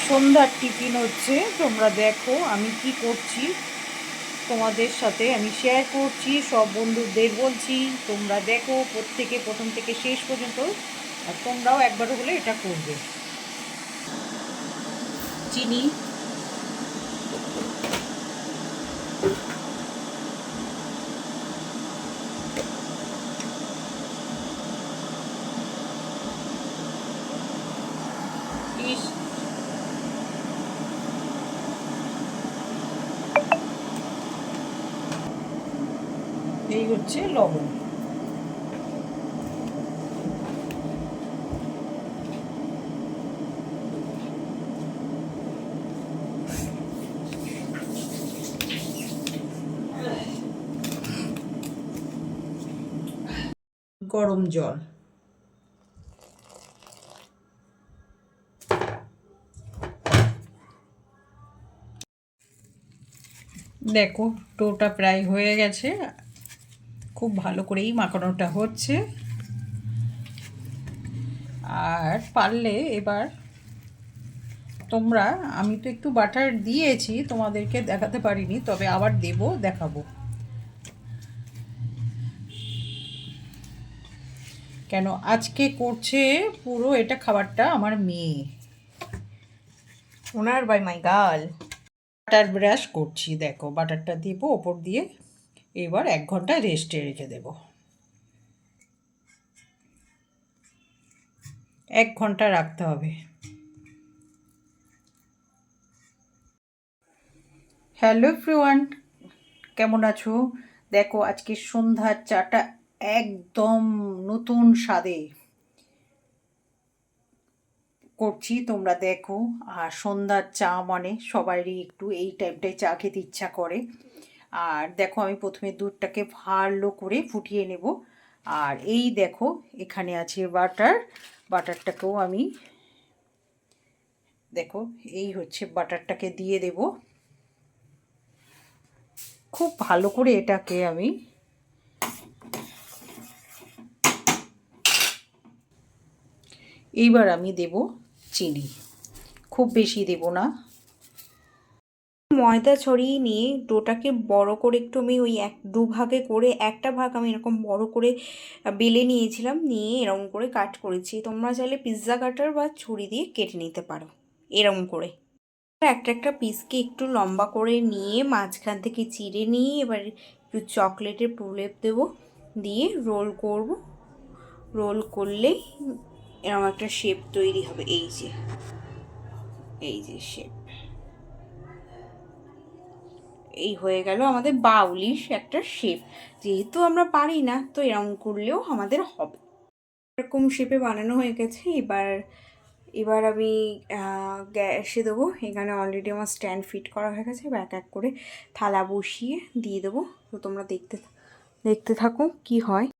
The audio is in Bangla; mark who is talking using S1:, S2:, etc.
S1: সন্ধ্যার টিফিন হচ্ছে। তোমরা দেখো আমি কি করছি, তোমাদের সাথে আমি শেয়ার করছি, সব বন্ধুদের বলছি তোমরা দেখো প্রত্যেকে প্রথম থেকে শেষ পর্যন্ত, আর তোমরাও একবার হলে এটা করবে। চিনি, এই হচ্ছে লবণ। গরম জল, দেখো টোটা প্রায় হয়ে গেছে, খুব ভালো করেই মাখানোটা হচ্ছে। আর পারলে এবার তোমরা, আমি তো একটু বাটার দিয়েছি তোমাদেরকে দেখাতে পারিনি, তবে আবার দেখাবো। কেন আজকে করছে পুরো এটা খাবারটা আমার মেয়ে,
S2: owner by my girl.
S1: Butter brush করছি, দেখো বাটারটা দিব ওপর দিয়ে। এবার 1 ঘন্টা রেস্টে রেখে দেব। 1 ঘন্টা রাখতে হবে। হ্যালো এভরিওয়ান, কেমন আছো? দেখো আজকে সন্ধ্যার চাটা একদম নতুন স্বাদে করছি, তোমরা দেখো। আর সন্ধ্যার চা মানে সবারই একটু এই টাইমটায় চা খেতে ইচ্ছা করে। আর দেখো আমি প্রথমে দুধটাকে ভালো করে ফুটিয়ে নেব। আর এই দেখো এখানে আছে বাটারটাকেও আমি, দেখো এই হচ্ছে বাটারটাকে দিয়ে দেব। খুব ভালো করে এটাকে আমি, এইবার আমি দেব চিনি, খুব বেশি দেব না।
S2: ময়দা ছড়িয়ে নিয়ে ডোটাকে বড় করে একটু আমি ওই 1-2 ভাগে করে, একটা ভাগ আমি এরকম বড় করে বেলে নিয়েছিলাম, নিয়ে এরকম করে কাট করেছি। তোমরা চাইলে পিৎজা কাটার বা ছুরি দিয়ে কেটে নিতে পারো এরকম করে। একটা একটা পিসকে একটু লম্বা করে নিয়ে মাঝখান থেকে চিড়ে নিয়ে এবার একটু চকলেটের প্রলেপ দেবো, দিয়ে রোল করব। রোল করলেই এরকম একটা শেপ তৈরি হবে। এই যে শেপ, এই হয়ে গেল আমাদের বাউলিশ একটা শেপ। যেহেতু আমরা পারি না, তো এরকম করলেও আমাদের হবে। এরকম শেপে বানানো হয়ে গেছে। এবার আমি গ্যাসে দেবো। এখানে অলরেডি আমার স্ট্যান্ড ফিট করা হয়ে গেছে। এবার এক এক করে থালা বসিয়ে দিয়ে দেবো। তো তোমরা দেখতে থাকো কি হয়।